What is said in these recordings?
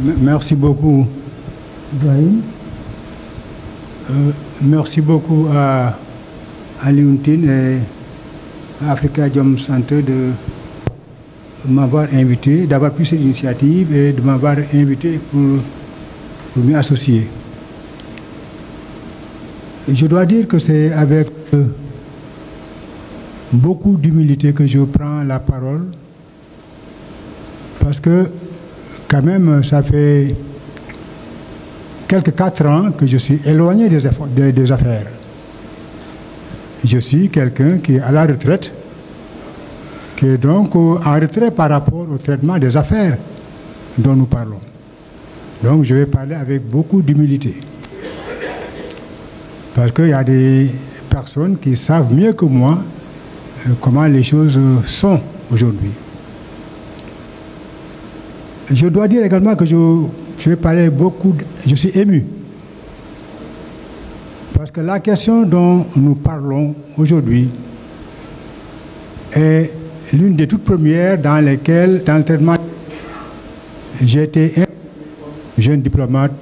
Merci beaucoup, Ibrahim. Merci beaucoup à Alioune et à Africa Jom Center de m'avoir invité, d'avoir pris cette initiative et de m'avoir invité pour m'y associer. Je dois dire que c'est avec beaucoup d'humilité que je prends la parole, parce que quand même ça fait quelques 4 ans que je suis éloigné des affaires. Je suis quelqu'un qui est à la retraite, qui est donc en retrait par rapport au traitement des affaires dont nous parlons. Donc je vais parler avec beaucoup d'humilité. Parce qu'il y a des personnes qui savent mieux que moi comment les choses sont aujourd'hui. Je dois dire également que je vais parler beaucoup, je suis ému. Parce que la question dont nous parlons aujourd'hui est l'une des toutes premières dans lesquelles, dans le traitement, j'ai été un jeune diplomate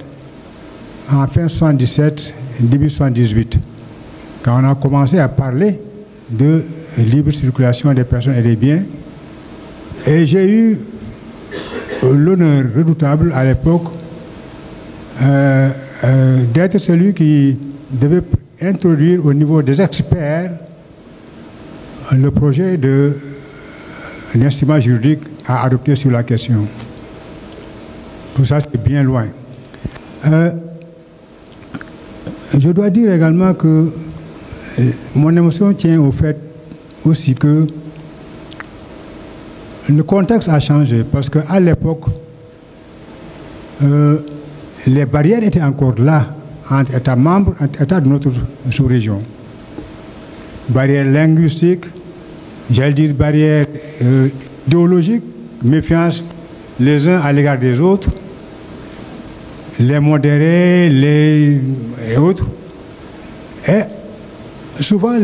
en fin 77, début 78, quand on a commencé à parler de libre circulation des personnes et des biens. Et j'ai eu l'honneur redoutable à l'époque d'être celui qui devait introduire au niveau des experts le projet d'instrument juridique à adopter sur la question. Tout ça, c'est bien loin. Je dois dire également que mon émotion tient au fait aussi que le contexte a changé, parce qu'à l'époque, les barrières étaient encore là entre États membres, entre États de notre sous-région. Barrières linguistiques, j'allais dire barrières idéologiques, méfiance les uns à l'égard des autres, les modérés, et autres. Et souvent,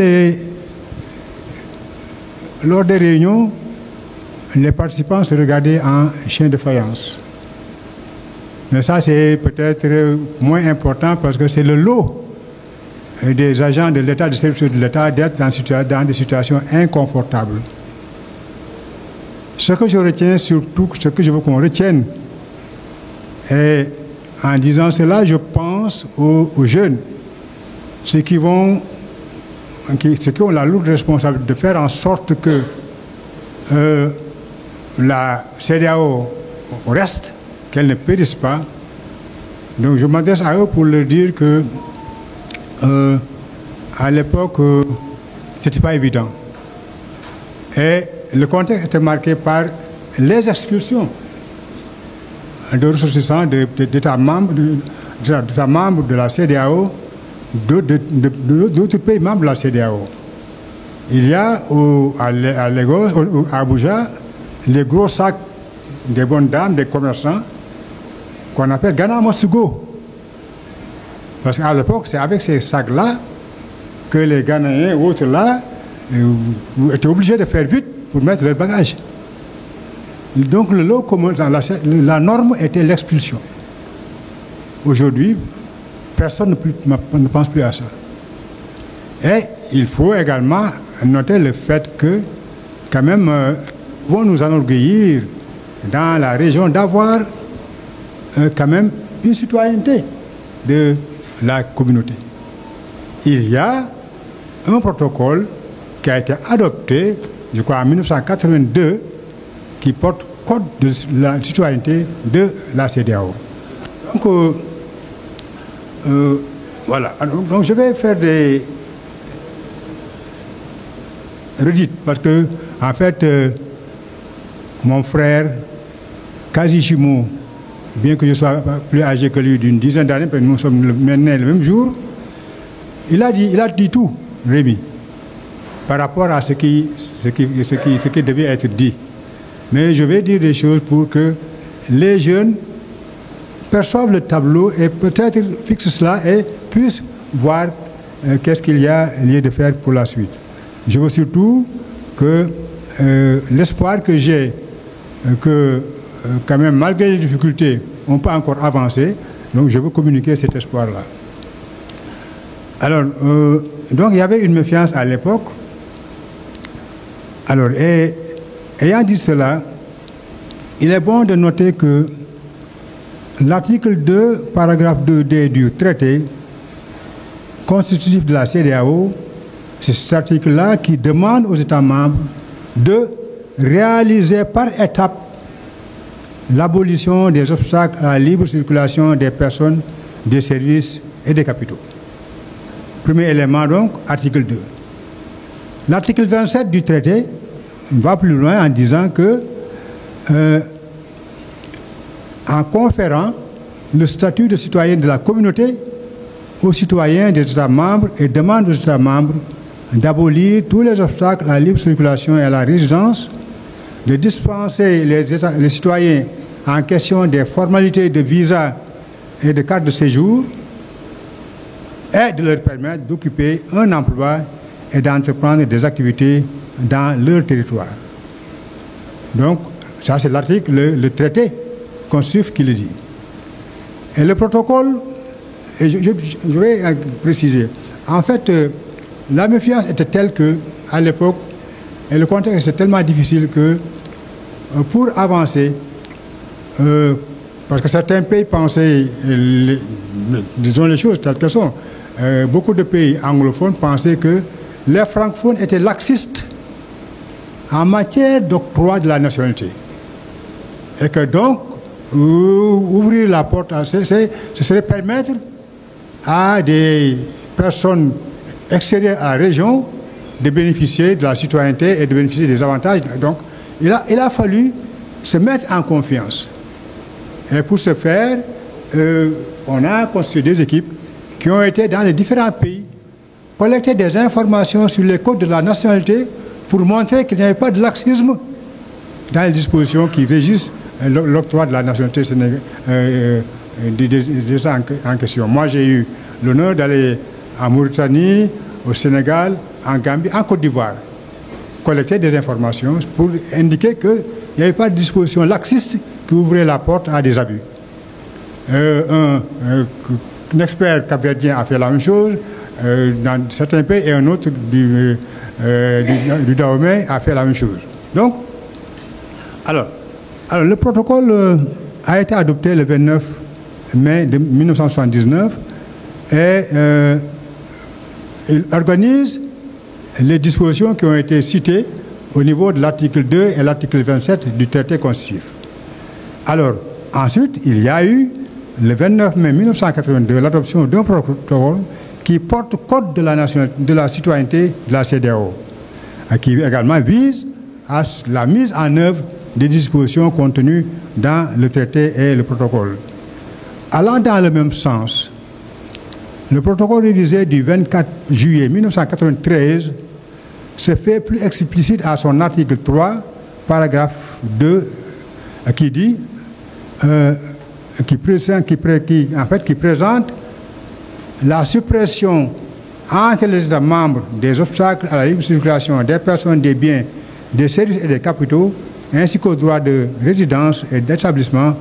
lors des réunions, les participants se regardaient en chien de faïence. Mais ça, c'est peut-être moins important parce que c'est le lot des agents de l'État, des services de l'État, d'être dans des situations inconfortables. Ce que je retiens surtout, ce que je veux qu'on retienne, et en disant cela, je pense aux jeunes, ceux qui ont la lourde responsabilité de faire en sorte que la CEDEAO reste, qu'elle ne périsse pas. Donc je m'adresse à eux pour leur dire que à l'époque, ce n'était pas évident. Et le contexte était marqué par les expulsions de ressortissants d'États membres de la CEDEAO, d'autres pays membres de la CEDEAO. Il y a à Lagos, à Abuja, les gros sacs des bonnes dames, des commerçants, qu'on appelle Ghana Mosugo. Parce qu'à l'époque, c'est avec ces sacs-là que les Ghanéens ou autres là étaient obligés de faire vite pour mettre leurs bagages. Donc le lot commun, la norme était l'expulsion. Aujourd'hui, personne ne pense plus à ça. Et il faut également noter le fait que, quand même, vont nous enorgueillir dans la région d'avoir quand même une citoyenneté de la communauté. Il y a un protocole qui a été adopté, je crois en 1982, qui porte code de la citoyenneté de la CEDEAO. Donc, voilà. Donc, je vais faire des redites parce que, en fait, mon frère Kazishimo, bien que je sois plus âgé que lui d'une dizaine d'années, parce que nous sommes nés le même jour, il a dit tout, Rémi, par rapport à ce qui devait être dit. Mais je vais dire des choses pour que les jeunes perçoivent le tableau et peut-être fixent cela et puissent voir qu'est-ce qu'il y a lieu de faire pour la suite. Je veux surtout que l'espoir que j'ai, que quand même malgré les difficultés, on peut encore avancer. Donc je veux communiquer cet espoir-là. Alors, donc il y avait une méfiance à l'époque. Alors, ayant dit cela, il est bon de noter que l'article 2, paragraphe 2D du traité constitutif de la CEDEAO, c'est cet article-là qui demande aux États membres de réaliser par étapes l'abolition des obstacles à la libre circulation des personnes, des services et des capitaux. Premier élément donc, article 2. L'article 27 du traité va plus loin en disant que en conférant le statut de citoyen de la communauté aux citoyens des États membres et demande aux États membres d'abolir tous les obstacles à la libre circulation et à la résidence, de dispenser les citoyens en question des formalités de visa et de carte de séjour et de leur permettre d'occuper un emploi et d'entreprendre des activités dans leur territoire. Donc, ça c'est l'article, le traité constitutif qui le dit. Et le protocole, et je vais préciser, en fait, la méfiance était telle qu'à l'époque, et le contexte était tellement difficile que pour avancer, parce que certains pays pensaient, disons les choses telles qu'elles sont, beaucoup de pays anglophones pensaient que les francophones étaient laxistes en matière d'octroi de la nationalité. Et que donc, ouvrir la porte, ce serait permettre à des personnes extérieures à la région de bénéficier de la citoyenneté et de bénéficier des avantages. Donc, il a fallu se mettre en confiance. Et pour ce faire, on a constitué des équipes qui ont été dans les différents pays, collecter des informations sur les codes de la nationalité pour montrer qu'il n'y avait pas de laxisme dans les dispositions qui régissent l'octroi de la nationalité des gens en question. Moi, j'ai eu l'honneur d'aller en Mauritanie, au Sénégal, en Gambie, en Côte d'Ivoire, collecter des informations pour indiquer qu'il n'y avait pas de disposition laxiste qui ouvrait la porte à des abus. Un expert capverdien a fait la même chose dans certains pays et un autre du Dahomey a fait la même chose. Donc, alors le protocole a été adopté le 29 mai 1979 et il organise les dispositions qui ont été citées au niveau de l'article 2 et l'article 27 du traité constitutif. Alors, ensuite, il y a eu, le 29 mai 1982, l'adoption d'un protocole qui porte code de la citoyenneté de la CEDEAO, qui également vise à la mise en œuvre des dispositions contenues dans le traité et le protocole. Allant dans le même sens, le protocole révisé du 24 juillet 1993 se fait plus explicite à son article 3, paragraphe 2, qui dit, qui présente la suppression entre les États membres des obstacles à la libre circulation des personnes, des biens, des services et des capitaux, ainsi qu'au droit de résidence et d'établissement,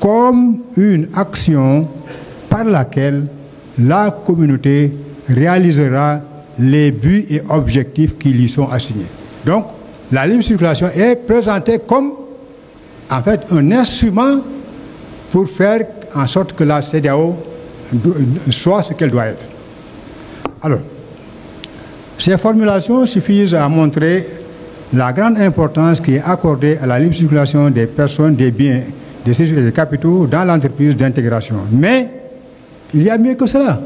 comme une action par laquelle la communauté réalisera les buts et objectifs qui lui sont assignés. Donc, la libre circulation est présentée comme, en fait, un instrument pour faire en sorte que la CEDEAO soit ce qu'elle doit être. Alors, ces formulations suffisent à montrer la grande importance qui est accordée à la libre circulation des personnes, des biens, des services et des capitaux dans l'entreprise d'intégration. Mais il y a mieux que cela,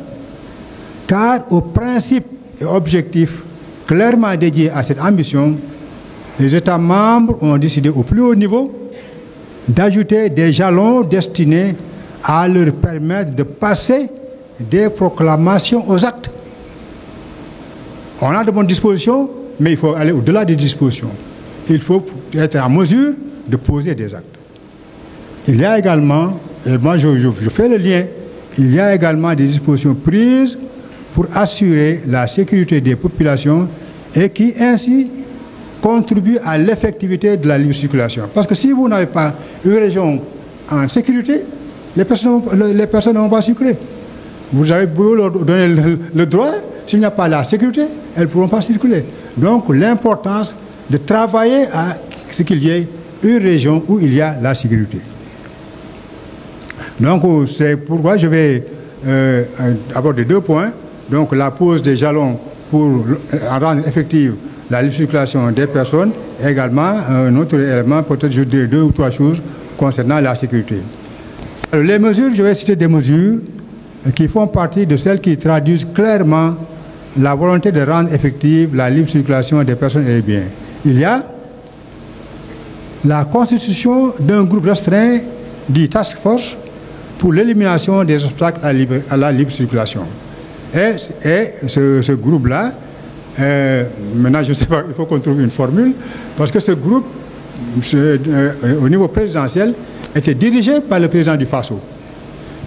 car aux principes et objectifs clairement dédiés à cette ambition, les États membres ont décidé au plus haut niveau d'ajouter des jalons destinés à leur permettre de passer des proclamations aux actes. On a de bonnes dispositions, mais il faut aller au-delà des dispositions. Il faut être en mesure de poser des actes. Il y a également, et moi je fais le lien, il y a également des dispositions prises pour assurer la sécurité des populations et qui ainsi contribuent à l'effectivité de la libre circulation. Parce que si vous n'avez pas une région en sécurité, les personnes ne vont pas circuler. Vous avez beau leur donner le droit, s'il n'y a pas la sécurité, elles ne pourront pas circuler. Donc l'importance de travailler à ce qu'il y ait une région où il y a la sécurité. Donc c'est pourquoi je vais aborder 2 points. Donc la pose des jalons pour rendre effective la libre circulation des personnes, et également un autre élément, peut-être je dirais 2 ou 3 choses concernant la sécurité. Alors, les mesures, je vais citer des mesures qui font partie de celles qui traduisent clairement la volonté de rendre effective la libre circulation des personnes et des biens. Il y a la constitution d'un groupe restreint dit Task Force pour l'élimination des obstacles à la libre circulation. Et ce groupe-là, maintenant je ne sais pas, il faut qu'on trouve une formule, parce que ce groupe, au niveau présidentiel, était dirigé par le président du Faso,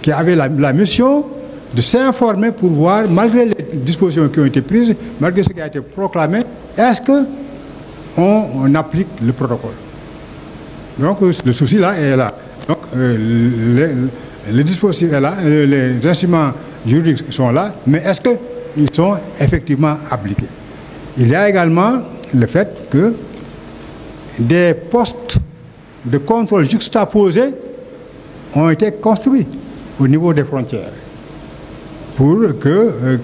qui avait la mission de s'informer pour voir, malgré les dispositions qui ont été prises, malgré ce qui a été proclamé, est-ce qu'on applique le protocole. Donc le souci là est là. Donc les dispositifs sont là, les instruments juridiques sont là, mais est-ce qu'ils sont effectivement appliqués? Il y a également le fait que des postes de contrôle juxtaposés ont été construits au niveau des frontières pour que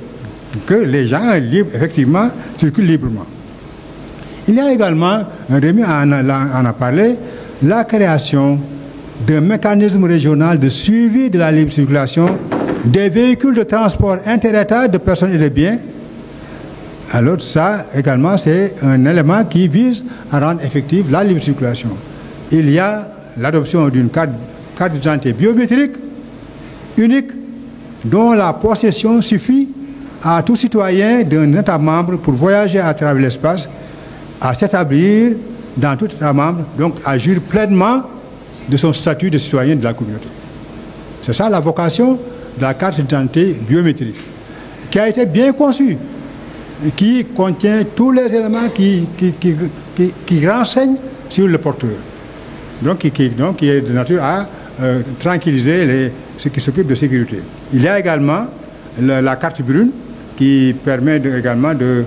les gens libres, effectivement, circulent librement. Il y a également, Rémi en a parlé, la création d'un mécanisme régional de suivi de la libre circulation des véhicules de transport inter-État de personnes et de biens. Alors ça également, c'est un élément qui vise à rendre effective la libre circulation. Il y a l'adoption d'une carte d'identité biométrique unique dont la possession suffit à tout citoyen d'un État membre pour voyager à travers l'espace, à s'établir dans tout État membre, donc à jouir pleinement de son statut de citoyen de la communauté. C'est ça la vocation de la carte d'identité biométrique, qui a été bien conçue, qui contient tous les éléments qui renseignent sur le porteur. Donc qui est de nature à tranquilliser ceux qui s'occupent de sécurité. Il y a également la carte brune qui permet également de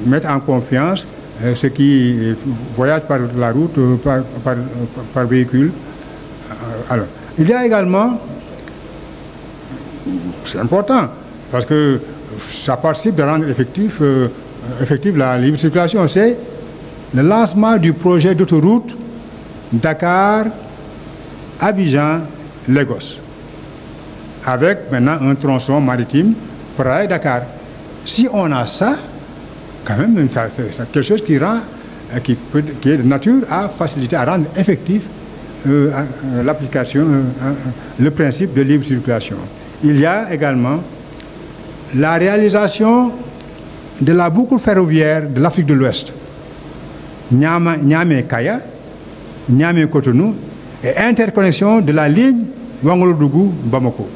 mettre en confiance ceux qui voyagent par la route, par véhicule. Alors, il y a également, c'est important, parce que ça participe de rendre effective la libre circulation, c'est le lancement du projet d'autoroute Dakar-Abidjan-Lagos, avec maintenant un tronçon maritime pour aller à Dakar. Si on a ça, quand même, c'est quelque chose qui est de nature à faciliter, à rendre effectif l'application, le principe de libre circulation. Il y a également la réalisation de la boucle ferroviaire de l'Afrique de l'Ouest, Niamey-Kaya, Niamey-Cotonou, et interconnexion de la ligne Ouagadougou-Bamako.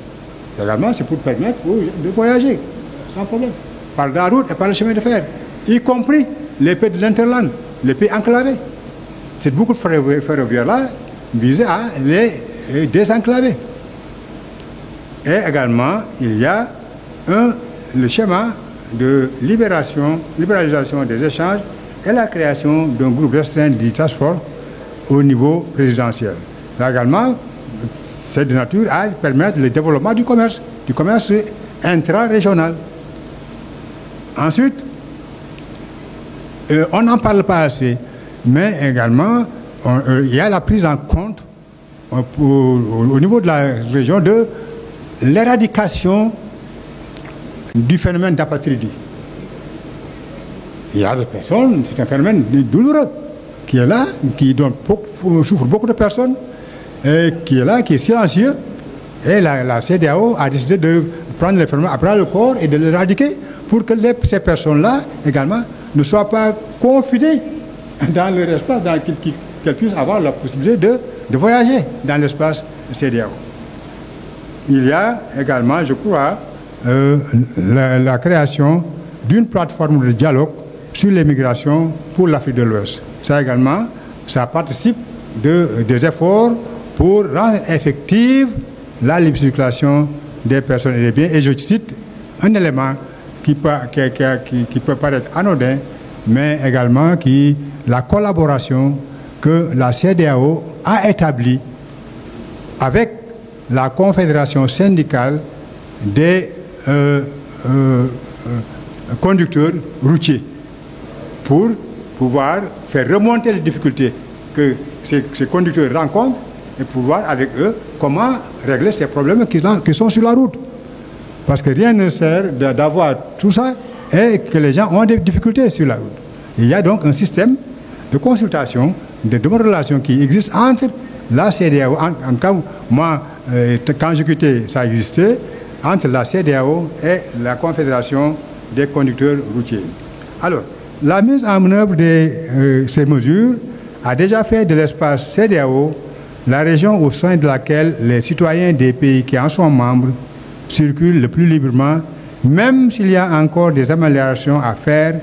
Également, c'est pour permettre de voyager sans problème, par la route et par le chemin de fer, y compris les pays de l'Interland, les pays enclavés. Cette boucle ferroviaire-là visait à les désenclaver. Et également, il y a le schéma de libéralisation des échanges et la création d'un groupe restreint de task force au niveau présidentiel. Là également, c'est de nature à permettre le développement du commerce intra-régional. Ensuite, on n'en parle pas assez, mais également, il y a la prise en compte au niveau de la région de l'éradication du phénomène d'apatridie. Il y a des personnes, c'est un phénomène douloureux qui est là, qui souffre beaucoup de personnes, et qui est là, qui est silencieux. Et la CEDEAO a décidé de prendre les phénomènes à bras le corps et de l'éradiquer pour que ces personnes-là également ne soient pas confinées dans leur espace, qu'elles puissent avoir la possibilité de voyager dans l'espace CEDEAO. Il y a également, je crois, la création d'une plateforme de dialogue sur l'immigration pour l'Afrique de l'Ouest. Ça également, ça participe des efforts pour rendre effective la libre circulation des personnes et des biens. Et je cite un élément qui peut paraître anodin, mais également la collaboration que la CEDEAO a établie avec la Confédération syndicale des conducteurs routiers pour pouvoir faire remonter les difficultés que ces conducteurs rencontrent et pouvoir avec eux comment régler ces problèmes qui sont sur la route. Parce que rien ne sert d'avoir tout ça et que les gens ont des difficultés sur la route. Il y a donc un système de consultation, de bonne relation qui existe entre la CEDEAO, en tout cas, moi, quand j'ai quitté, ça existait, entre la CEDEAO et la Confédération des conducteurs routiers. Alors, la mise en œuvre de ces mesures a déjà fait de l'espace CEDEAO la région au sein de laquelle les citoyens des pays qui en sont membres circulent le plus librement, même s'il y a encore des améliorations à faire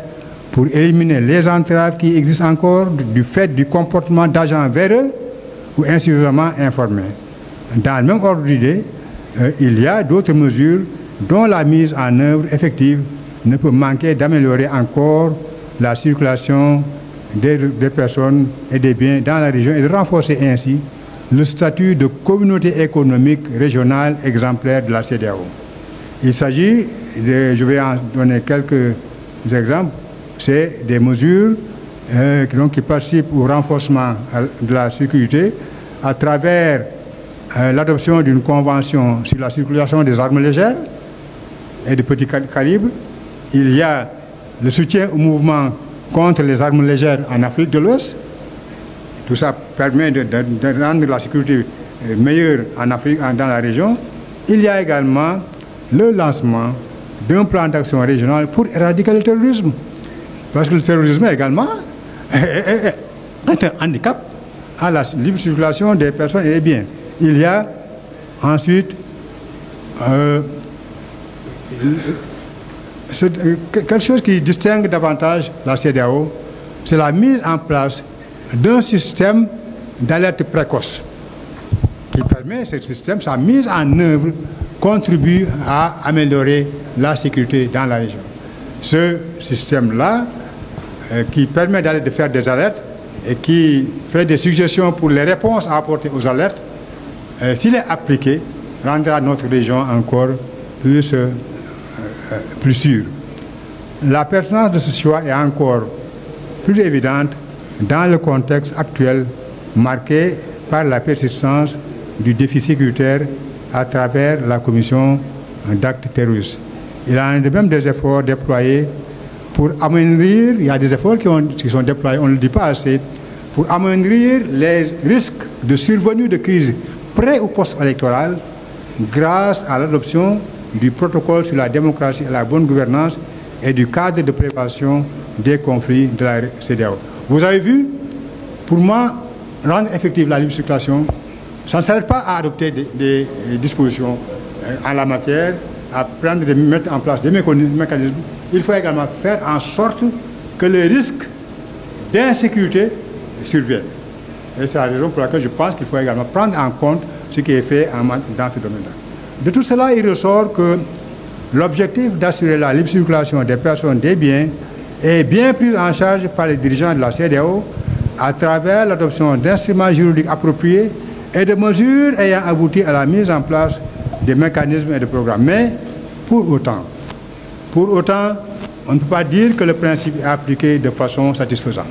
pour éliminer les entraves qui existent encore du fait du comportement d'agents véreux ou insuffisamment informés. Dans le même ordre d'idée, il y a d'autres mesures dont la mise en œuvre effective ne peut manquer d'améliorer encore la circulation des personnes et des biens dans la région et de renforcer ainsi le statut de communauté économique régionale exemplaire de la CEDEAO. Il s'agit, je vais en donner quelques exemples, c'est des mesures qui participent au renforcement de la sécurité à travers l'adoption d'une convention sur la circulation des armes légères et de petit calibre. Il y a le soutien au mouvement contre les armes légères en Afrique de l'Ouest. Tout ça permet de rendre la sécurité meilleure en Afrique, dans la région. Il y a également le lancement d'un plan d'action régional pour éradiquer le terrorisme. Parce que le terrorisme également est un handicap à la libre circulation des personnes et des biens. Il y a ensuite quelque chose qui distingue davantage la CEDEAO, c'est la mise en place d'un système d'alerte précoce qui permet, ce système, sa mise en œuvre contribue à améliorer la sécurité dans la région. Ce système-là, qui permet de faire des alertes et qui fait des suggestions pour les réponses à apporter aux alertes, s'il est appliqué, rendra notre région encore plus sûre. La pertinence de ce choix est encore plus évidente dans le contexte actuel marqué par la persistance du défi sécuritaire à travers la commission d'actes terroristes. Il en est de même des efforts déployés pour amoindrir, il y a des efforts qui sont déployés, on ne le dit pas assez, pour amoindrir les risques de survenue de crises pré- ou post-électorales grâce à l'adoption du protocole sur la démocratie et la bonne gouvernance et du cadre de prévention des conflits de la CEDEAO. Vous avez vu, pour moi, rendre effective la libre circulation, ça ne s'arrête pas à adopter des dispositions en la matière, à mettre en place des mécanismes. Il faut également faire en sorte que les risques d'insécurité surviennent. Et c'est la raison pour laquelle je pense qu'il faut également prendre en compte ce qui est fait dans ce domaine-là. De tout cela, il ressort que l'objectif d'assurer la libre circulation des personnes et des biens est bien pris en charge par les dirigeants de la CEDEAO à travers l'adoption d'instruments juridiques appropriés et de mesures ayant abouti à la mise en place des mécanismes et de programmes. Mais pour autant, on ne peut pas dire que le principe est appliqué de façon satisfaisante.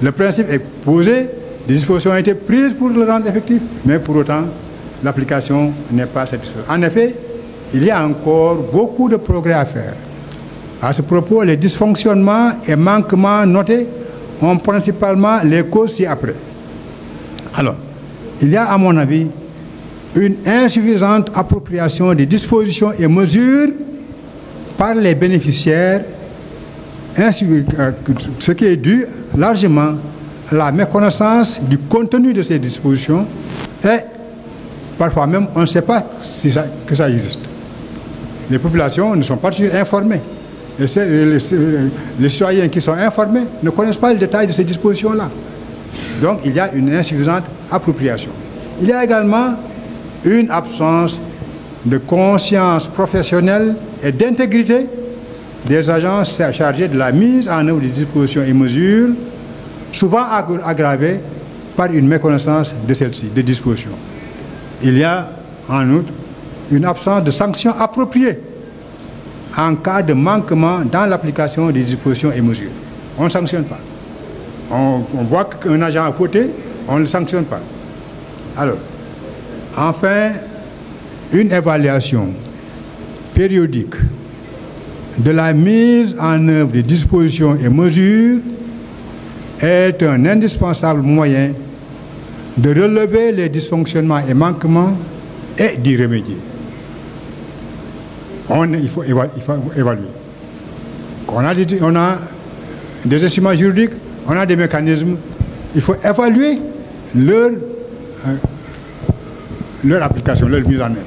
Le principe est posé, des dispositions ont été prises pour le rendre effectif, mais pour autant, l'application n'est pas satisfaisante. En effet, il y a encore beaucoup de progrès à faire. À ce propos, les dysfonctionnements et manquements notés ont principalement les causes ci-après. Alors, il y a, à mon avis, une insuffisante appropriation des dispositions et mesures par les bénéficiaires, ce qui est dû largement à la méconnaissance du contenu de ces dispositions et parfois même on ne sait pas que ça existe. Les populations ne sont pas toujours informées. Et les citoyens qui sont informés ne connaissent pas le détail de ces dispositions-là. Donc il y a une insuffisante appropriation. il y a également une absence de conscience professionnelle et d'intégrité des agents chargés de la mise en œuvre des dispositions et mesures, souvent aggravées par une méconnaissance de celles-ci, des dispositions. Il y a en outre une absence de sanctions appropriées en cas de manquement dans l'application des dispositions et mesures. On ne sanctionne pas. On voit qu'un agent a fauté, on ne le sanctionne pas. Alors, enfin, une évaluation périodique de la mise en œuvre des dispositions et mesures est un indispensable moyen de relever les dysfonctionnements et manquements et d'y remédier. Il faut évaluer. On a des instruments juridiques, on a des mécanismes. Il faut évaluer leur application, leur mise en œuvre.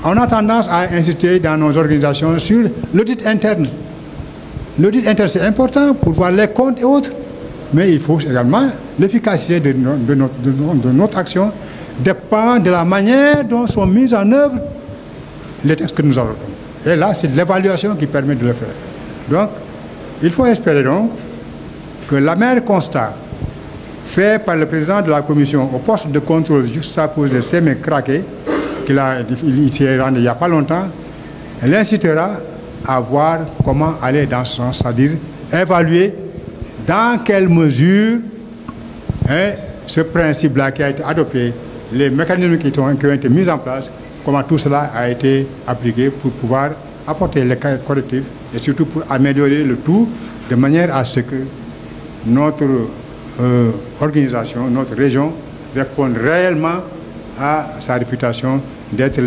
On a tendance à insister dans nos organisations sur l'audit interne. L'audit interne, c'est important pour voir les comptes et autres, mais il faut également l'efficacité de notre action dépend de la manière dont sont mis en œuvre les textes que nous avons. Et là, c'est l'évaluation qui permet de le faire. Donc, il faut espérer donc que l'amer constat fait par le président de la commission au poste de contrôle juxtaposé de Sémé Craqué, il s'est rendu il n'y a pas longtemps, l'incitera à voir comment aller dans ce sens, c'est-à-dire évaluer dans quelle mesure ce principe-là qui a été adopté, les mécanismes qui ont été mis en place, comment tout cela a été appliqué pour pouvoir apporter les correctifs et surtout pour améliorer le tout de manière à ce que notre organisation, notre région réponde réellement à sa réputation d'être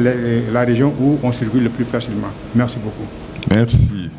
la région où on circule le plus facilement. Merci beaucoup. Merci.